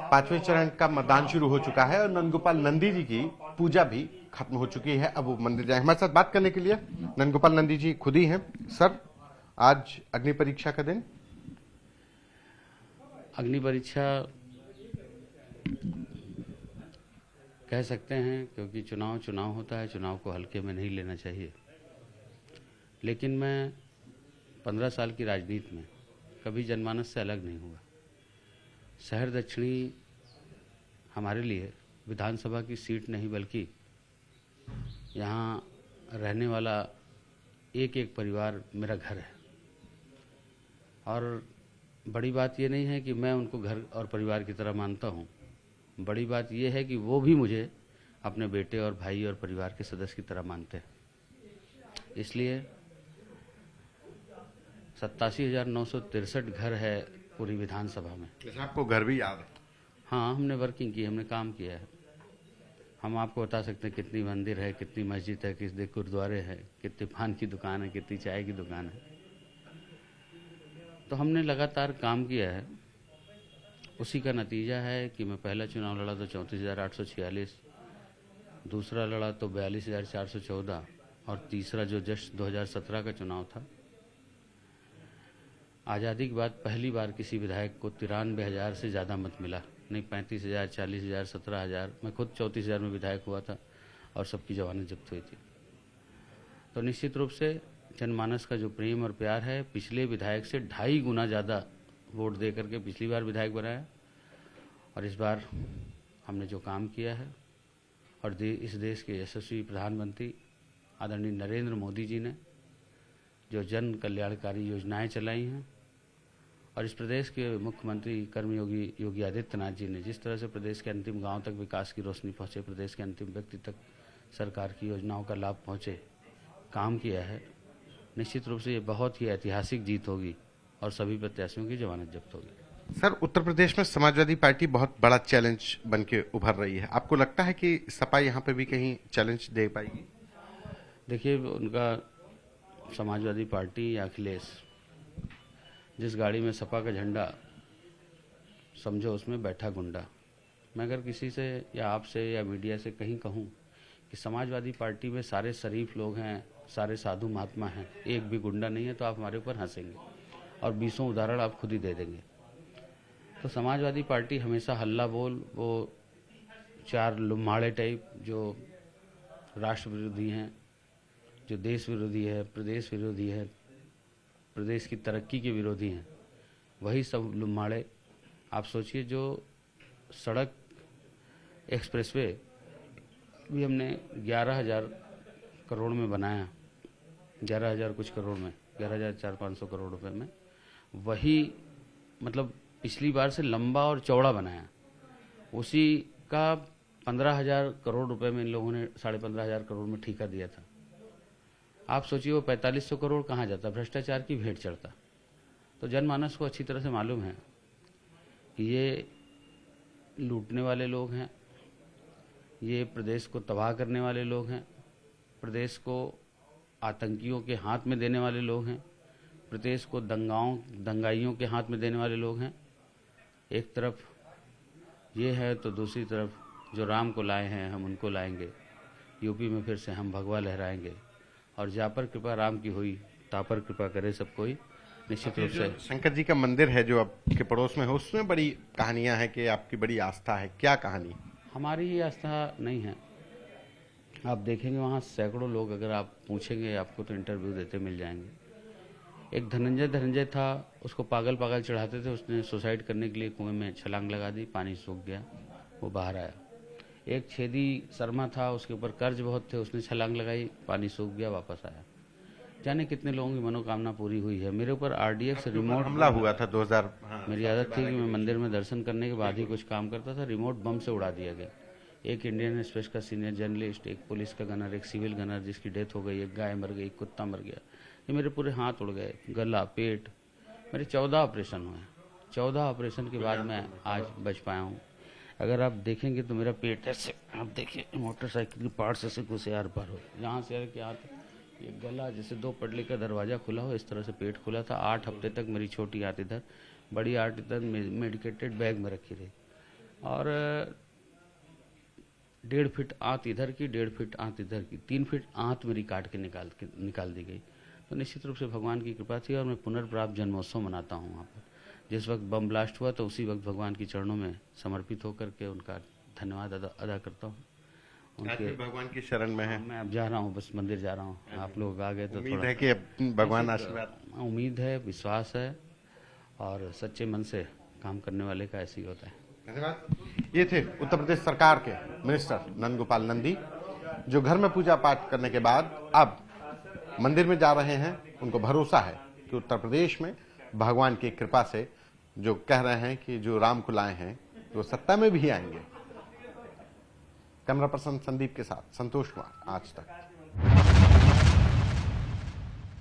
पांचवें चरण का मतदान शुरू हो चुका है और नंदगोपाल नंदी जी की पूजा भी खत्म हो चुकी है। अब वो मंदिर जाए। हमारे साथ बात करने के लिए नंदगोपाल नंदी जी खुद ही हैं। सर, आज अग्नि परीक्षा का दिन। अग्नि परीक्षा कह सकते हैं, क्योंकि चुनाव होता है, चुनाव को हल्के में नहीं लेना चाहिए। लेकिन मैं 15 साल की राजनीति में कभी जनमानस से अलग नहीं हुआ। शहर दक्षिणी हमारे लिए विधानसभा की सीट नहीं, बल्कि यहाँ रहने वाला एक एक परिवार मेरा घर है। और बड़ी बात ये नहीं है कि मैं उनको घर और परिवार की तरह मानता हूँ, बड़ी बात ये है कि वो भी मुझे अपने बेटे और भाई और परिवार के सदस्य की तरह मानते हैं। इसलिए 87,963 घर है पूरी विधानसभा में। आपको घर भी याद है? हाँ, हमने वर्किंग की, हमने काम किया है। हम आपको बता सकते हैं कितनी मंदिर है, कितनी मस्जिद है, कितने गुरुद्वारे हैं, कितनी पान की दुकान है, कितनी चाय की दुकान है। तो हमने लगातार काम किया है। उसी का नतीजा है कि मैं पहला चुनाव लड़ा तो 34,846, दूसरा लड़ा तो 42,414 और तीसरा जो जस्ट 2017 का चुनाव था, आज़ादी के बाद पहली बार किसी विधायक को 93,000 से ज़्यादा मत मिला। नहीं, 35,000, 40,000, 17,000। मैं खुद 34,000 में विधायक हुआ था और सबकी जमानत जब्त हुई थी। तो निश्चित रूप से जनमानस का जो प्रेम और प्यार है, पिछले विधायक से 2.5 गुना ज़्यादा वोट दे करके पिछली बार विधायक बनाया। और इस बार हमने जो काम किया है और इस देश के यशस्वी प्रधानमंत्री आदरणीय नरेंद्र मोदी जी ने जो जन कल्याणकारी योजनाएं चलाई हैं और इस प्रदेश के मुख्यमंत्री कर्मयोगी योगी आदित्यनाथ जी ने जिस तरह से प्रदेश के अंतिम गांव तक विकास की रोशनी पहुंचे, प्रदेश के अंतिम व्यक्ति तक सरकार की योजनाओं का लाभ पहुंचे, काम किया है, निश्चित रूप से ये बहुत ही ऐतिहासिक जीत होगी और सभी प्रत्याशियों की जमानत जब्त होगी। सर, उत्तर प्रदेश में समाजवादी पार्टी बहुत बड़ा चैलेंज बन के उभर रही है। आपको लगता है कि सपा यहाँ पे भी कहीं चैलेंज दे पाएगी? देखिए, उनका समाजवादी पार्टी या अखिलेश, जिस गाड़ी में सपा का झंडा, समझो उसमें बैठा गुंडा। मैं अगर किसी से या आपसे या मीडिया से कहीं कहूँ कि समाजवादी पार्टी में सारे शरीफ लोग हैं, सारे साधु महात्मा हैं, एक भी गुंडा नहीं है, तो आप हमारे ऊपर हंसेंगे और 20 उदाहरण आप खुद ही दे देंगे। तो समाजवादी पार्टी हमेशा हल्ला बोल, वो 4 लुम्हाड़े टाइप जो राष्ट्र विरोधी हैं, जो देश विरोधी है, प्रदेश विरोधी है, प्रदेश की तरक्की के विरोधी हैं, वही सब लुम्हाड़े। आप सोचिए, जो सड़क एक्सप्रेसवे भी हमने 11,000 करोड़ में बनाया, 11,000 कुछ करोड़ में, 11,400-500 करोड़ रुपए में, वही मतलब पिछली बार से लंबा और चौड़ा बनाया। उसी का 15,000 करोड़ रुपए में इन लोगों ने 15,500 करोड़ में ठेका दिया था। आप सोचिए वो 4,500 करोड़ कहाँ जाता, भ्रष्टाचार की भेंट चढ़ता। तो जनमानस को अच्छी तरह से मालूम है कि ये लूटने वाले लोग हैं, ये प्रदेश को तबाह करने वाले लोग हैं, प्रदेश को आतंकियों के हाथ में देने वाले लोग हैं, प्रदेश को दंगाइयों के हाथ में देने वाले लोग हैं। एक तरफ ये है तो दूसरी तरफ जो राम को लाए हैं हम उनको लाएंगे। यूपी में फिर से हम भगवा लहराएंगे और जा पर कृपा राम की हुई, ता पर कृपा करे सब कोई। निश्चित रूप से शंकर जी का मंदिर है जो आपके पड़ोस में है, उसमें बड़ी कहानियां हैं कि आपकी बड़ी आस्था है। क्या कहानी? हमारी ये आस्था नहीं है। आप देखेंगे वहाँ सैकड़ों लोग, अगर आप पूछेंगे आपको तो इंटरव्यू देते मिल जाएंगे। एक धनंजय था, उसको पागल चढ़ाते थे, उसने सुसाइड करने के लिए कुएं में छलांग लगा दी, पानी सूख गया, वो बाहर आया। एक छेदी शर्मा था, उसके ऊपर कर्ज बहुत थे, उसने छलांग लगाई, पानी सूख गया, वापस आया। जाने कितने लोगों की मनोकामना पूरी हुई है। मेरे ऊपर RDX रिमोट हमला हुआ था 2000। मेरी आदत थी कि मैं मंदिर में दर्शन करने के बाद ही कुछ काम करता था, रिमोट बम से उड़ा दिया गया। एक इंडियन एक्सप्रेस का सीनियर जर्नलिस्ट, एक पुलिस का गनर, एक सिविल गनर जिसकी डेथ हो गई, एक गाय मर गई, एक कुत्ता मर गया। ये मेरे पूरे हाथ उड़ गए, गला, पेट, मेरे 14 ऑपरेशन हुए। 14 ऑपरेशन के बाद मैं आज बच पाया हूँ। अगर आप देखेंगे तो मेरा पेट ऐसे, आप देखिए मोटरसाइकिल की पार्ट्स ऐसे घुसे आर पार हो, यहाँ से क्या हाथ, ये गला जैसे 2 पटले का दरवाजा खुला हो, इस तरह से पेट खुला था। 8 हफ्ते तक मेरी छोटी आंत इधर, बड़ी आंत इधर मेडिकेटेड बैग में रखी रही। और 1.5 फीट आंत इधर की, 1.5 फीट आंत इधर की, 3 फीट आंत मेरी काट के निकाल दी गई। तो निश्चित रूप से भगवान की कृपा थी और मैं पुनर्प्राप्त जन्मोत्सव मनाता हूँ वहाँ पर। जिस वक्त बम ब्लास्ट हुआ तो उसी वक्त भगवान के चरणों में समर्पित होकर के उनका धन्यवाद अदा करता हूँ। उनके भगवान की शरण में है। मैं अब जा रहा हूँ, बस मंदिर जा रहा हूँ। आप लोग आ गए तो उम्मीद थोड़ा है कि अब भगवान आशीर्वाद। उम्मीद है, विश्वास है और सच्चे मन से काम करने वाले का ऐसे ही होता है। धन्यवाद। ये थे उत्तर प्रदेश सरकार के मिनिस्टर नंदगोपाल नंदी, जो घर में पूजा पाठ करने के बाद अब मंदिर में जा रहे हैं। उनको भरोसा है कि उत्तर प्रदेश में भगवान की कृपा से, जो कह रहे हैं कि जो राम को लाए हैं वो सत्ता में भी आएंगे। कैमरा पर्सन संदीप के साथ संतोष कुमार, आज तक।